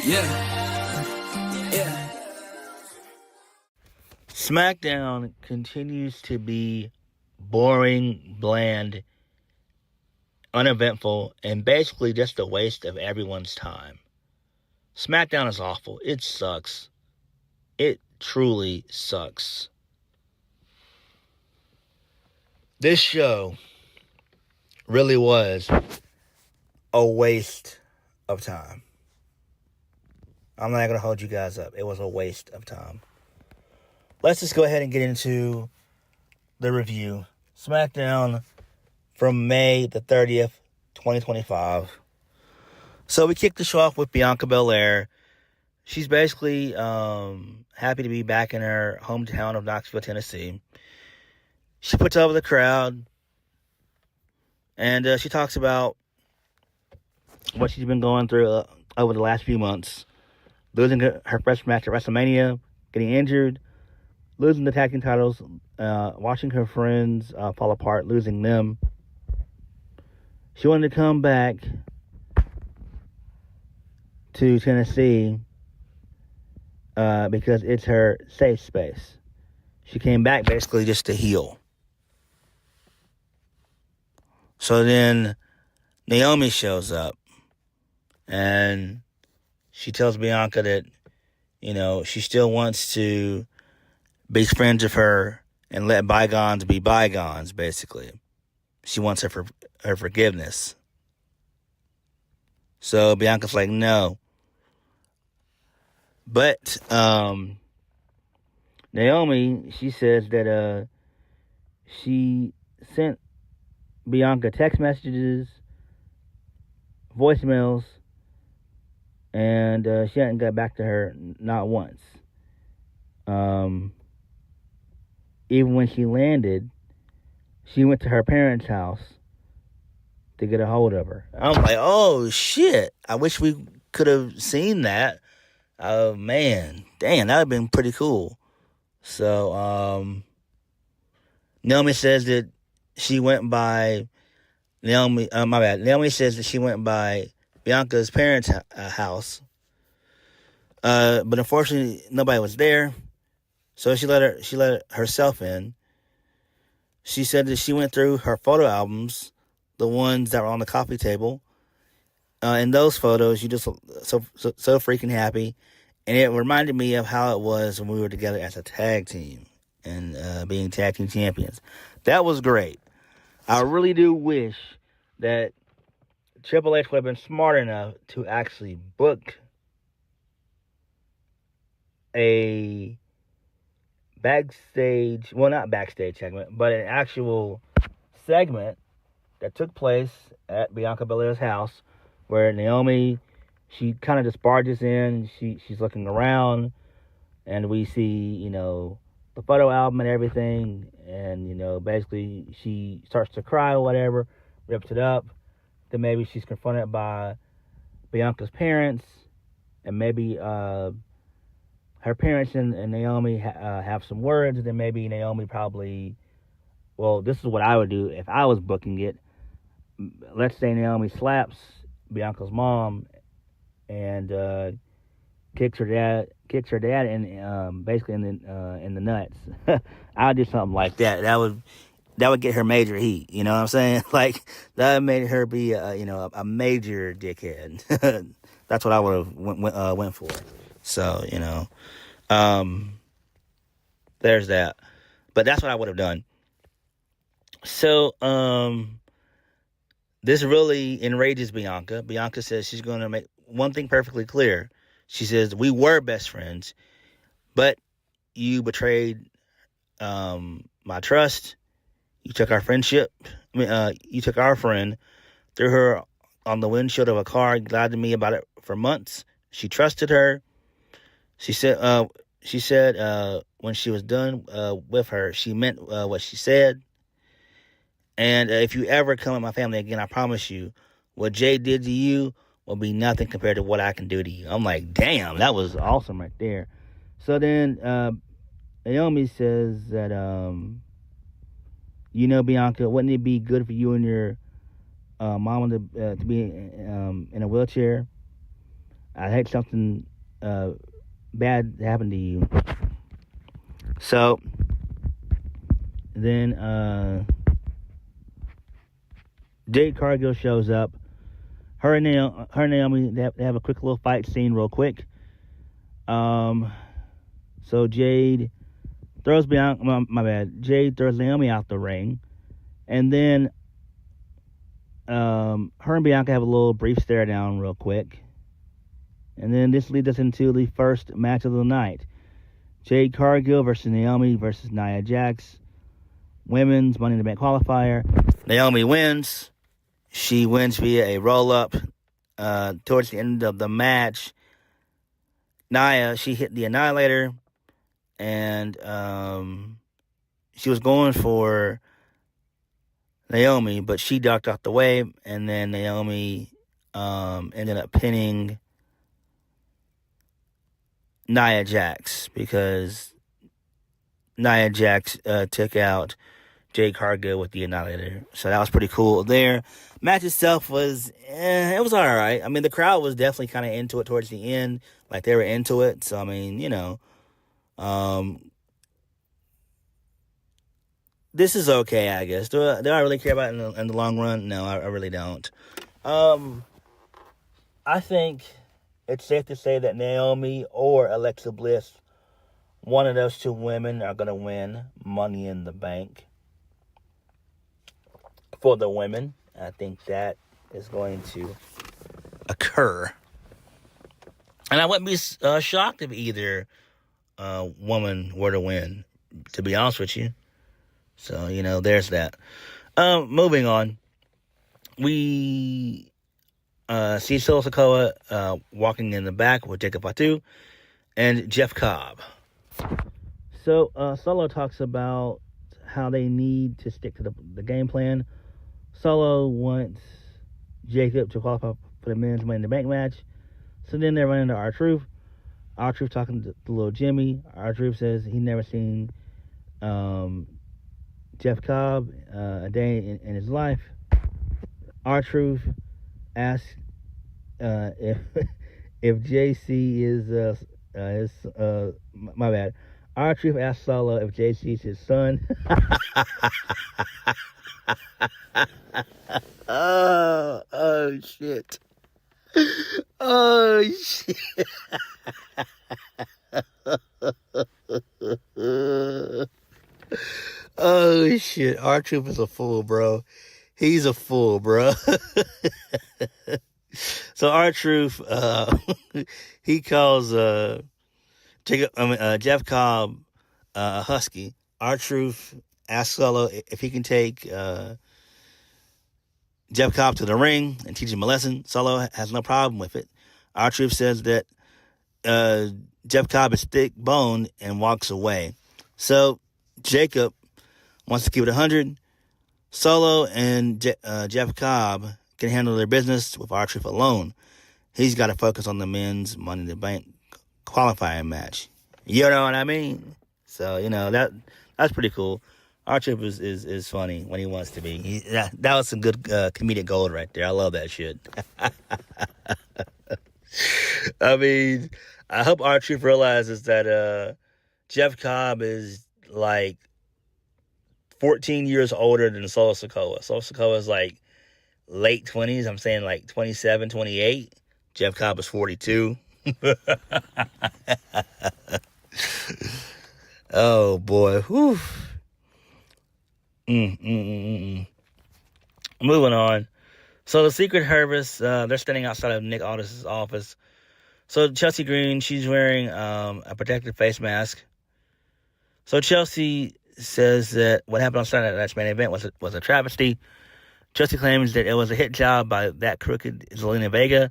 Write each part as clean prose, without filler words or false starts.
Yeah. Smackdown continues to be boring, bland, uneventful, and basically just a waste of everyone's time. Smackdown is awful. It sucks. It truly sucks. This show really was a waste of time. I'm not going to hold you guys up. It was a waste of time. Let's just go ahead and get into the review. Smackdown from May the 30th, 2025. So we kicked the show off with Bianca Belair. She's basically happy to be back in her hometown of Knoxville, Tennessee. She puts over the crowd, and she talks about what she's been going through over the last few months. Losing her first match at WrestleMania, getting injured, losing the tag team titles, watching her friends fall apart, losing them. She wanted to come back to Tennessee because it's her safe space. She came back basically just to heal. So then Naomi shows up and she tells Bianca that, she still wants to be friends with her and let bygones be bygones, basically. She wants her forgiveness. So Bianca's like, no. But Naomi, she says that she sent Bianca text messages, voicemails, and she hadn't got back to her not once. Even when she landed, she went to her parents' house to get a hold of her. I'm like, oh, shit. I wish we could have seen that. Oh, man. Damn, that would have been pretty cool. So, Naomi says that she went by... Naomi says that she went by Bianca's parents' house. But unfortunately, nobody was there. So she let herself in. She said that she went through her photo albums, the ones that were on the coffee table. In those photos, you just look so freaking happy. And it reminded me of how it was when we were together as a tag team and being tag team champions. That was great. I really do wish that Triple H would have been smart enough to actually book a backstage, well, not backstage segment, but an actual segment that took place at Bianca Belair's house where Naomi, she kind of just barges in, she's looking around, and we see, the photo album and everything, and, basically she starts to cry or whatever, rips it up, then maybe she's confronted by Bianca's parents, and maybe her parents and Naomi have some words, and then maybe Naomi probably, well, this is what I would do if I was booking it. Let's say Naomi slaps Bianca's mom and kicks her dad and basically in the nuts. I would do something like that. That would get her major heat. You know what I'm saying? Like that made her be a major dickhead. That's what I would have went for. So there's that. But that's what I would have done. So this really enrages Bianca. Bianca says she's going to make one thing perfectly clear. She says, we were best friends, but you betrayed my trust. You took our friendship. You took our friend, threw her on the windshield of a car, lied to me about it for months. She trusted her. She said when she was done with her, she meant what she said. And if you ever come at my family again, I promise you, what Jey did to you will be nothing compared to what I can do to you. I'm like, damn, that was awesome right there. So then Naomi says that, Bianca, wouldn't it be good for you and your mama to be in a wheelchair? I hate something bad happened to you. So then Jade Cargill shows up. Her and Naomi, they have a quick little fight scene real quick. So Jade throws Jade throws Naomi out the ring. And then her and Bianca have a little brief stare down real quick. And then this leads us into the first match of the night. Jade Cargill versus Naomi versus Nia Jax. Women's Money in the Bank qualifier. Naomi wins. She wins via a roll-up. Towards the end of the match, Nia, she hit the Annihilator. And she was going for Naomi, but she ducked out the way. And then Naomi ended up pinning Nia Jax because Nia Jax took out Jade Cargill with the Annihilator. So that was pretty cool there. Match itself was, it was all right. I mean, the crowd was definitely kind of into it towards the end. Like, they were into it. So, I mean, you know, this is okay, I guess. Do I really care about it in the long run? No, I really don't. I think it's safe to say that Naomi or Alexa Bliss, one of those two women, are going to win Money in the Bank. For the women, I think that is going to occur. And I wouldn't be shocked if either woman were to win, to be honest with you. So, you know, there's that. Moving on. We see Solo Sikoa walking in the back with Jacob Fatu and Jeff Cobb. So, Solo talks about how they need to stick to the game plan. Solo wants Jacob to qualify for the men's Money in the Bank match. So then they run into R-Truth. R-Truth talking to little Jimmy. R-Truth says he never seen Jeff Cobb a day in his life. R-Truth asks if JC is his my bad. R-Truth asks Solo if JC is his son. Oh shit. Oh shit. Oh shit. R-Truth is a fool, bro. He's a fool, bro. So R-Truth, he calls Jeff Cobb a husky. R-Truth asks Solo if he can take Jeff Cobb to the ring and teach him a lesson. Solo has no problem with it. R-Truth says that Jeff Cobb is thick-boned and walks away. So Jacob wants to keep it 100. Solo and Jeff Cobb can handle their business with R-Truth alone. He's got to focus on the men's Money in the Bank qualifying match. You know what I mean? So, you know, that's pretty cool. R-Truth is funny when he wants to be. That was some good comedic gold right there. I love that shit. I mean, I hope R-Truth realizes that Jeff Cobb is like 14 years older than Solo Sikoa. Solo Sikoa is like late 20s. I'm saying like 27, 28. Jeff Cobb is 42. Oh, boy. Whew. Moving on. So the Secret Service, they're standing outside of Nick Aldis' office. So Chelsea Green, she's wearing a protective face mask. So Chelsea says that what happened on Saturday night's main event was a travesty. Chelsea claims that it was a hit job by that crooked Zelina Vega.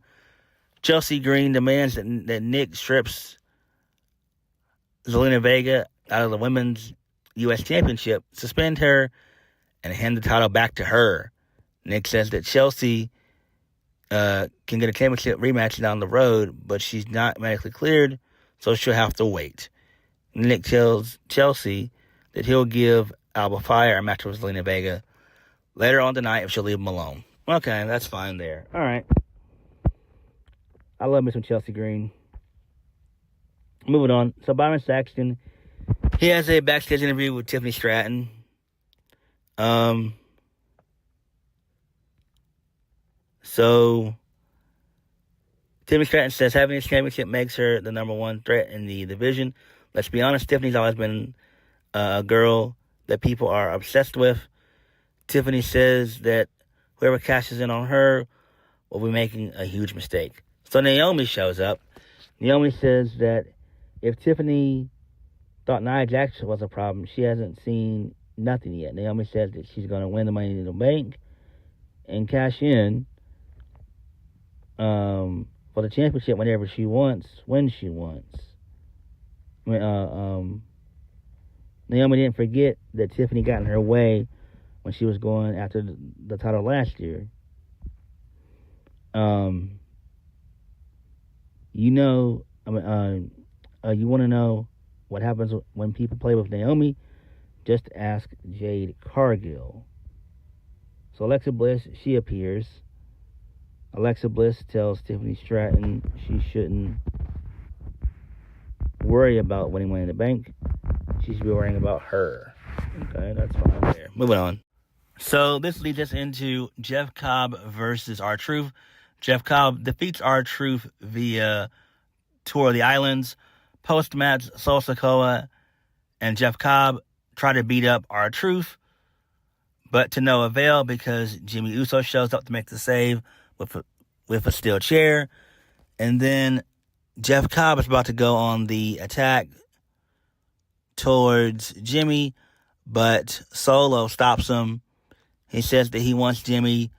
Chelsea Green demands that Nick strips Zelina Vega out of the Women's U.S. Championship, suspend her, and hand the title back to her. Nick says that Chelsea can get a championship rematch down the road, but she's not medically cleared, so she'll have to wait. Nick tells Chelsea that he'll give Alba Fire a match with Zelina Vega later on tonight if she'll leave him alone. Okay, that's fine there. All right. I love me some Chelsea Green. Moving on. So Byron Saxton, he has a backstage interview with Tiffany Stratton. So Tiffany Stratton says having this championship makes her the number one threat in the division. Let's be honest, Tiffany's always been a girl that people are obsessed with. Tiffany says that whoever cashes in on her will be making a huge mistake. So Naomi shows up. Naomi says that if Tiffany thought Nia Jax was a problem, she hasn't seen nothing yet. Naomi says that she's going to win the Money in the Bank and cash in for the championship whenever she wants, when she wants. Naomi didn't forget that Tiffany got in her way when she was going after the title last year. You want to know what happens when people play with Naomi? Just ask Jade Cargill. So Alexa Bliss, she appears. Alexa Bliss tells Tiffany Stratton she shouldn't worry about winning Money in the Bank. She should be worrying about her. Okay, that's fine there. Moving on. So this leads us into Jeff Cobb versus R-Truth. Jeff Cobb defeats R-Truth via Tour of the Islands. Post-match, Sol Sikoa and Jeff Cobb try to beat up R-Truth, but to no avail because Jimmy Uso shows up to make the save with a steel chair. And then Jeff Cobb is about to go on the attack towards Jimmy, but Solo stops him. He says that he wants Jimmy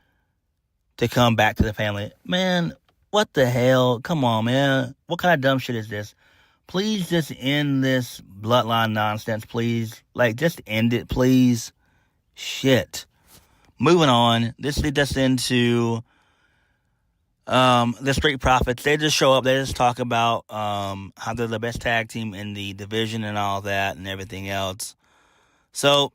to come back to the family. Man, what the hell? Come on, man. What kind of dumb shit is this? Please just end this bloodline nonsense, please. Like, just end it, please. Shit. Moving on. This leads us into the Street Profits. They just show up. They just talk about how they're the best tag team in the division and all that and everything else. So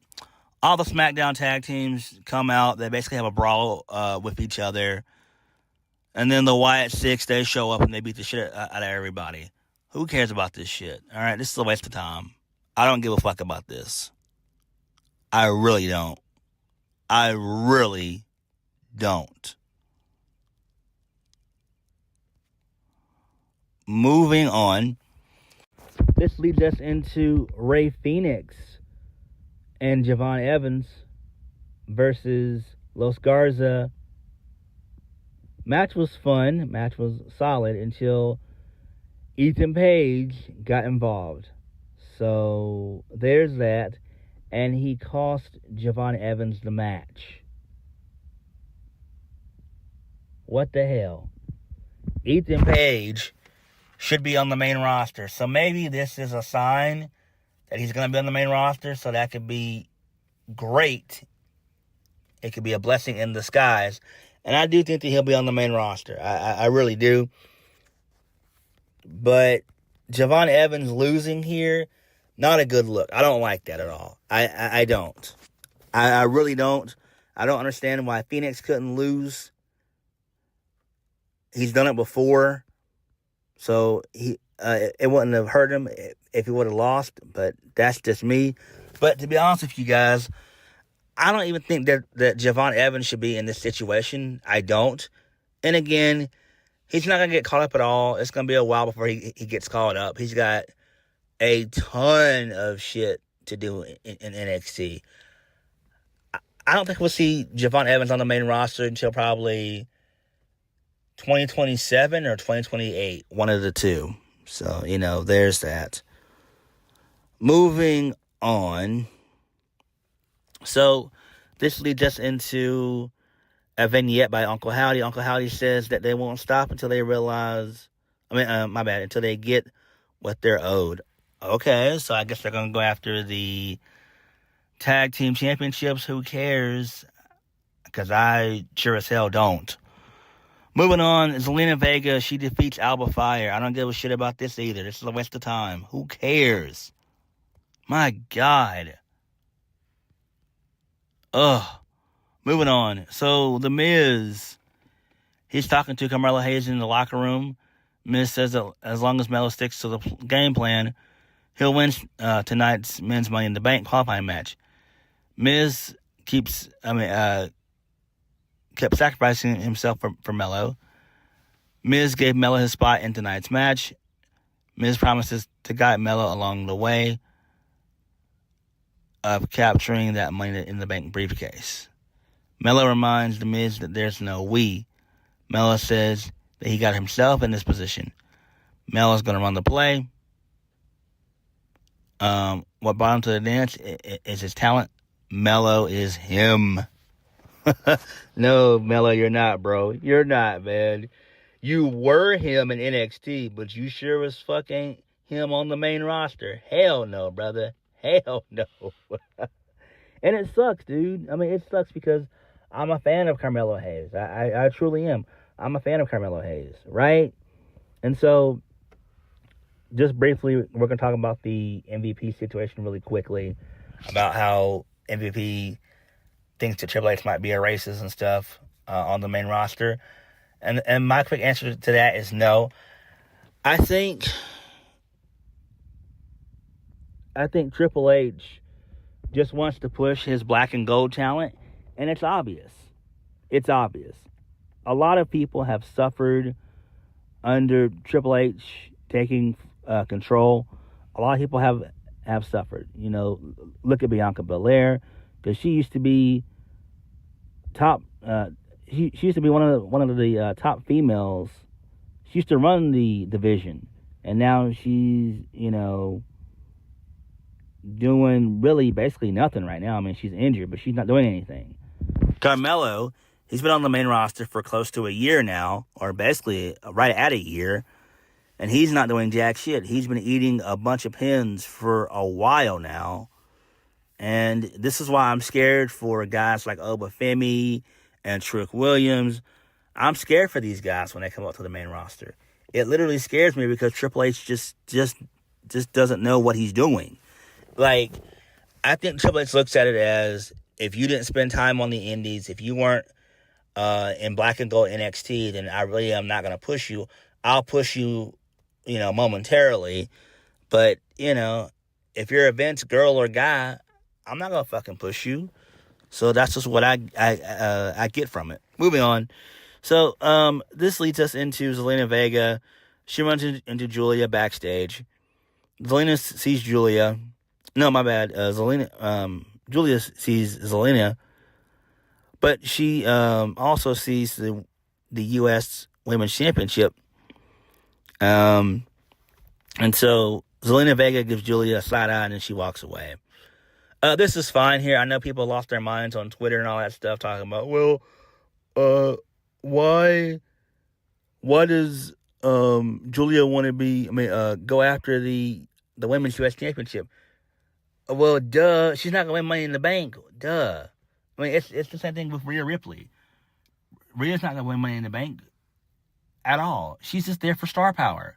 all the Smackdown tag teams come out. They basically have a brawl with each other. And then the Wyatt Sicks, they show up and they beat the shit out of everybody. Who cares about this shit? All right, this is a waste of time. I don't give a fuck about this. I really don't. I really don't. Moving on. This leads us into Rey Fenix and Javon Evans versus Los Garza. Match was fun. Match was solid until Ethan Page got involved. So there's that. And he cost Javon Evans the match. What the hell? Ethan Page should be on the main roster. So maybe this is a sign that he's going to be on the main roster. So that could be great. It could be a blessing in disguise. And I do think that he'll be on the main roster. I really do. But Javon Evans losing here, not a good look. I don't like that at all. I don't. I really don't. I don't understand why Phoenix couldn't lose. He's done it before. So it wouldn't have hurt him if he would have lost. But that's just me. But to be honest with you guys, I don't even think that Javon Evans should be in this situation. I don't. And again, he's not going to get caught up at all. It's going to be a while before he gets caught up. He's got a ton of shit to do in NXT. I don't think we'll see Javon Evans on the main roster until probably 2027 or 2028. One of the two. So, there's that. Moving on. So, this leads us into a vignette by Uncle Howdy. Uncle Howdy says that they won't stop until they until they get what they're owed. Okay, so I guess they're going to go after the tag team championships. Who cares? Because I sure as hell don't. Moving on, Zelina Vega. She defeats Alba Fire. I don't give a shit about this either. This is a waste of time. Who cares? My God. Ugh. Moving on. So, The Miz, he's talking to Carmelo Hayes in the locker room. Miz says that as long as Melo sticks to the game plan, he'll win tonight's men's Money in the Bank qualifying match. Miz kept sacrificing himself for Melo. Miz gave Melo his spot in tonight's match. Miz promises to guide Melo along the way of capturing that Money in the Bank briefcase. Melo reminds The Miz that there's no we. Melo says that he got himself in this position. Melo's going to run the play. What brought him to the dance is his talent. Melo is him. No, Melo, you're not, bro. You're not, man. You were him in NXT, but you sure as fuck ain't him on the main roster. Hell no, brother. Hell no. And it sucks, dude. I mean, it sucks because I'm a fan of Carmelo Hayes. I truly am. I'm a fan of Carmelo Hayes, right? And so, just briefly, we're going to talk about the MVP situation really quickly, about how MVP thinks that Triple H might be a racist and stuff on the main roster. And my quick answer to that is no. I think Triple H just wants to push his black and gold talent, and it's obvious. It's obvious. A lot of people have suffered under Triple H taking control. A lot of people have suffered. You know, look at Bianca Belair, because she used to be top. She used to be one of the top females. She used to run the division, and now she's, you know, doing really basically nothing right now. I mean, she's injured, but she's not doing anything. Carmelo, he's been on the main roster for close to a year now, or basically right at a year, and he's not doing jack shit. He's been eating a bunch of pins for a while now, and this is why I'm scared for guys like Obafemi and Trick Williams. I'm scared for these guys when they come up to the main roster. It literally scares me because Triple H just doesn't know what he's doing. Like, I think Triple H looks at it as, if you didn't spend time on the indies, if you weren't in black and gold NXT, then I really am not going to push you. I'll push you, you know, momentarily. But, you know, if you're a Vince girl or guy, I'm not going to fucking push you. So that's just what I get from it. Moving on. So this leads us into Zelina Vega. She runs into Julia backstage. Zelina sees Julia. No, my bad. Julia sees Zelina, but she also sees the U.S. Women's Championship. And so Zelina Vega gives Julia a side eye, and then she walks away. This is fine here. I know people lost their minds on Twitter and all that stuff, talking about, well, why does Julia want to go after the Women's U.S. Championship? Well, duh. She's not going to win Money in the Bank. Duh. I mean, it's the same thing with Rhea Ripley. Rhea's not going to win Money in the Bank at all. She's just there for star power.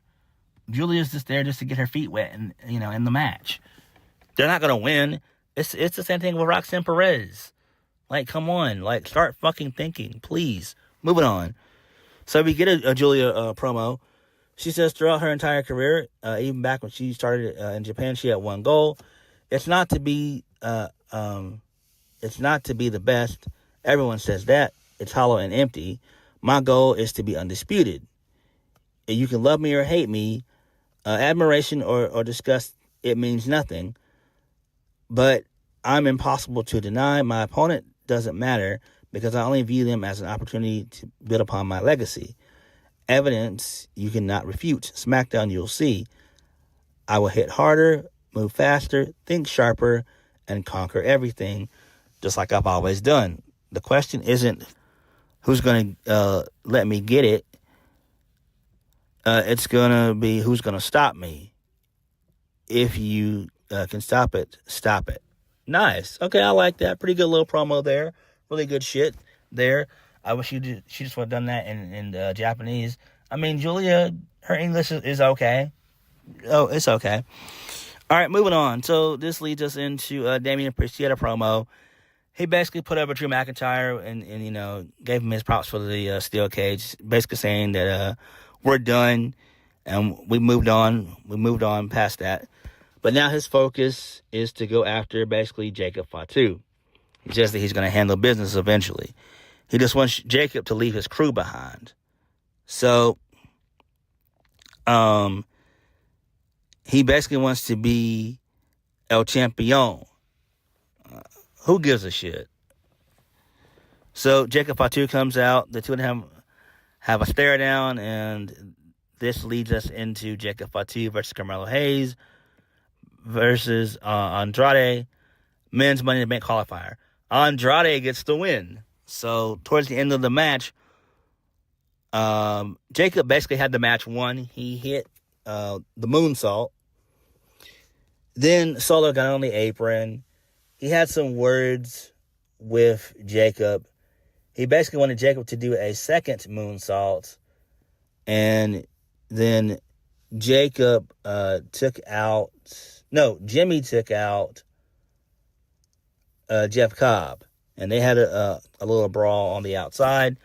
Julia's just there just to get her feet wet and, you know, in the match. They're not going to win. It's the same thing with Roxanne Perez. Like, come on. Like, start fucking thinking, please. Moving on. So we get a Julia promo. She says throughout her entire career, even back when she started in Japan, she had one goal. It's not to be the best. Everyone says that. It's hollow and empty. My goal is to be undisputed. You can love me or hate me. Admiration or disgust, it means nothing. But I'm impossible to deny. My opponent doesn't matter because I only view them as an opportunity to build upon my legacy. Evidence you cannot refute. Smackdown, you'll see. I will hit harder, move faster, think sharper, and conquer everything, just like I've always done. The question isn't who's going to let me get it. It's going to be who's going to stop me. If you can stop it, stop it. Nice. Okay, I like that. Pretty good little promo there. Really good shit there. I wish she just would have done that in Japanese. I mean, Julia, her English is okay. Oh, it's okay. All right, moving on. So this leads us into Damian Priest. He had a promo. He basically put over Drew McIntyre and you know, gave him his props for the steel cage, basically saying that we're done. And we moved on. We moved on past that. But now his focus is to go after basically Jacob Fatu. He says that he's going to handle business eventually. He just wants Jacob to leave his crew behind. So, he basically wants to be El Champion. Who gives a shit? So Jacob Fatu comes out. The two of them have a stare down, and this leads us into Jacob Fatu versus Carmelo Hayes versus Andrade, men's Money in the Bank qualifier. Andrade gets the win. So towards the end of the match, Jacob basically had the match won. He hit the moonsault. Then Solo got on the apron. He had some words with Jacob. He basically wanted Jacob to do a second moonsault. And then Jimmy took out Jeff Cobb. And they had a little brawl on the outside.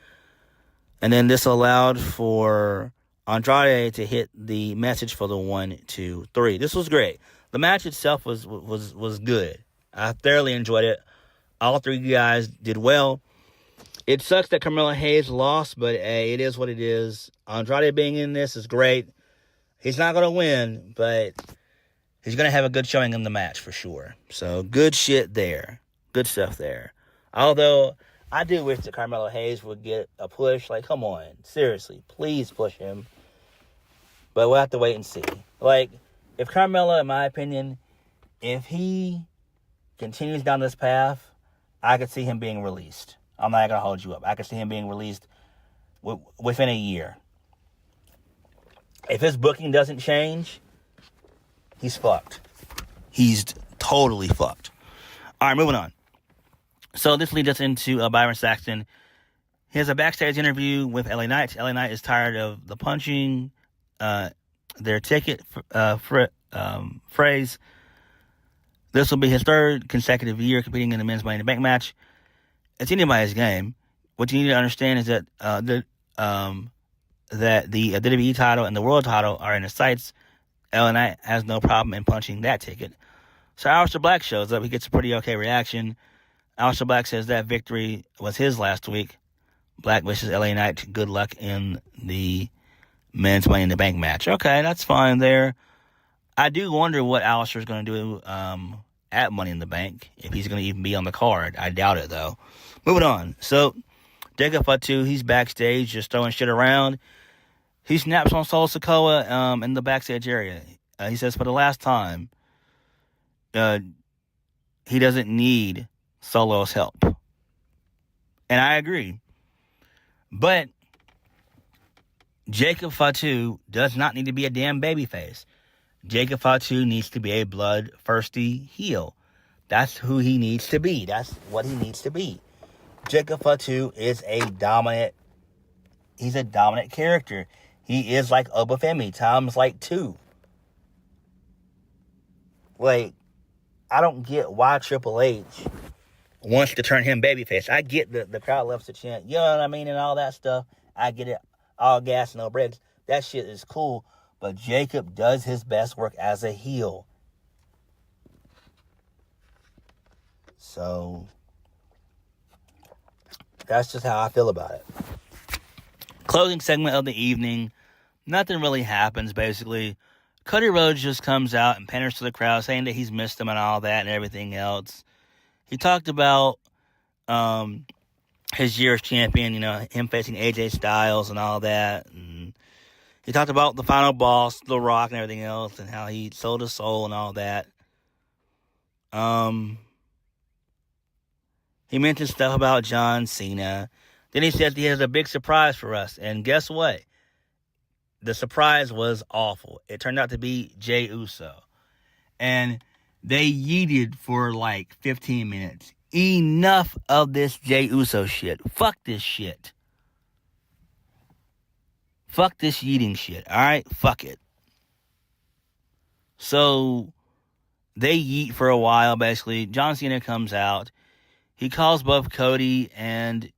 And then this allowed for Andrade to hit the message for the 1, 2, 3. This was great. The match itself was good. I thoroughly enjoyed it. All three guys did well. It sucks that Carmelo Hayes lost, but hey, it is what it is. Andrade being in this is great. He's not going to win, but he's going to have a good showing in the match for sure. So good shit there. Good stuff there. Although, I do wish that Carmelo Hayes would get a push. Like, come on. Seriously. Please push him. But we'll have to wait and see. Like, if Carmelo, in my opinion, if he continues down this path, I could see him being released. I'm not going to hold you up. I could see him being released within a year. If his booking doesn't change, he's fucked. He's totally fucked. All right, moving on. So this leads us into Byron Saxton. He has a backstage interview with LA Knight. LA Knight is tired of the punching their ticket phrase. This will be his third consecutive year competing in the men's Money in the Bank match. It's anybody's game. What you need to understand is that the WWE title and the world title are in his sights. LA Knight has no problem in punching that ticket. So Aleister Black shows up. He gets a pretty okay reaction. Aleister Black says that victory was his last week. Black wishes LA Knight good luck in the men's Money in the Bank match. Okay, that's fine there. I do wonder what Aleister's going to do at Money in the Bank, if he's going to even be on the card. I doubt it, though. Moving on. So, Jacob Fatu, he's backstage just throwing shit around. He snaps on Solo Sikoa in the backstage area. He says for the last time, he doesn't need Solo's help. And I agree. But Jacob Fatu does not need to be a damn babyface. Jacob Fatu needs to be a bloodthirsty heel. That's who he needs to be. That's what he needs to be. Jacob Fatu is he's a dominant character. He is like Obafemi times like 2. Like, I don't get why Triple H wants to turn him babyface. I get the crowd loves to chant, you know what I mean, and all that stuff. I get it. All gas, no brakes. That shit is cool. But Jacob does his best work as a heel. So, that's just how I feel about it. Closing segment of the evening. Nothing really happens, basically. Cody Rhodes just comes out and panders to the crowd, saying that he's missed them and all that and everything else. He talked about his year as champion, you know, him facing AJ Styles and all that. And he talked about the final boss, The Rock, and everything else, and how he sold his soul and all that. He mentioned stuff about John Cena. Then he said he has a big surprise for us. And guess what? The surprise was awful. It turned out to be Jey Uso. And they yeeted for like 15 minutes. Enough of this Jey Uso shit. Fuck this shit. Fuck this yeeting shit. Alright? Fuck it. So, they yeet for a while, basically. John Cena comes out. He calls both Cody and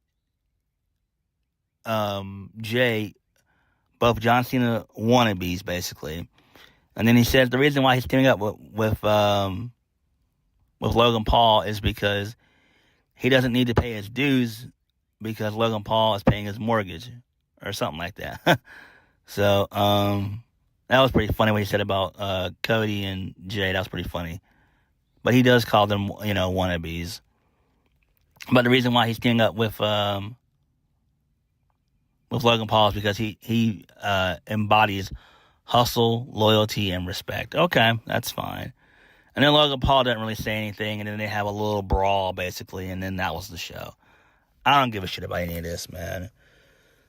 Jay both John Cena wannabes, basically. And then he says the reason why he's teaming up with Logan Paul is because he doesn't need to pay his dues because Logan Paul is paying his mortgage or something like that. So, that was pretty funny what he said about Cody and Jey. That was pretty funny. But he does call them, wannabes. But the reason why he's teaming up with Logan Paul is because he embodies hustle, loyalty, and respect. Okay, that's fine. And then Logan Paul doesn't really say anything, and then they have a little brawl, basically, and then that was the show. I don't give a shit about any of this, man.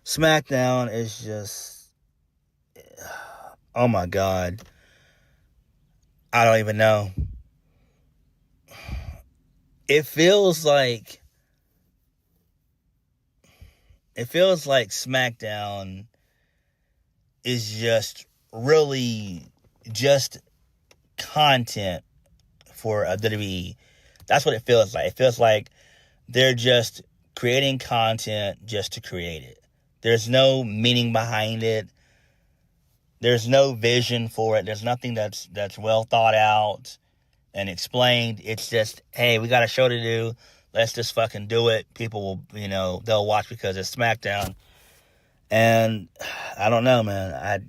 Smackdown is just... oh, my God. I don't even know. It feels like SmackDown is just really just content for WWE. That's what it feels like. It feels like they're just creating content just to create it. There's no meaning behind it. There's no vision for it. There's nothing that's well thought out and explained. It's just, hey, we got a show to do. Let's just fucking do it. People will, they'll watch because it's SmackDown. And I don't know, man.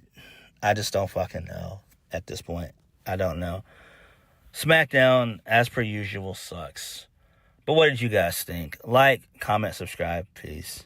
I just don't fucking know at this point. I don't know. SmackDown, as per usual, sucks. But what did you guys think? Like, comment, subscribe. Peace.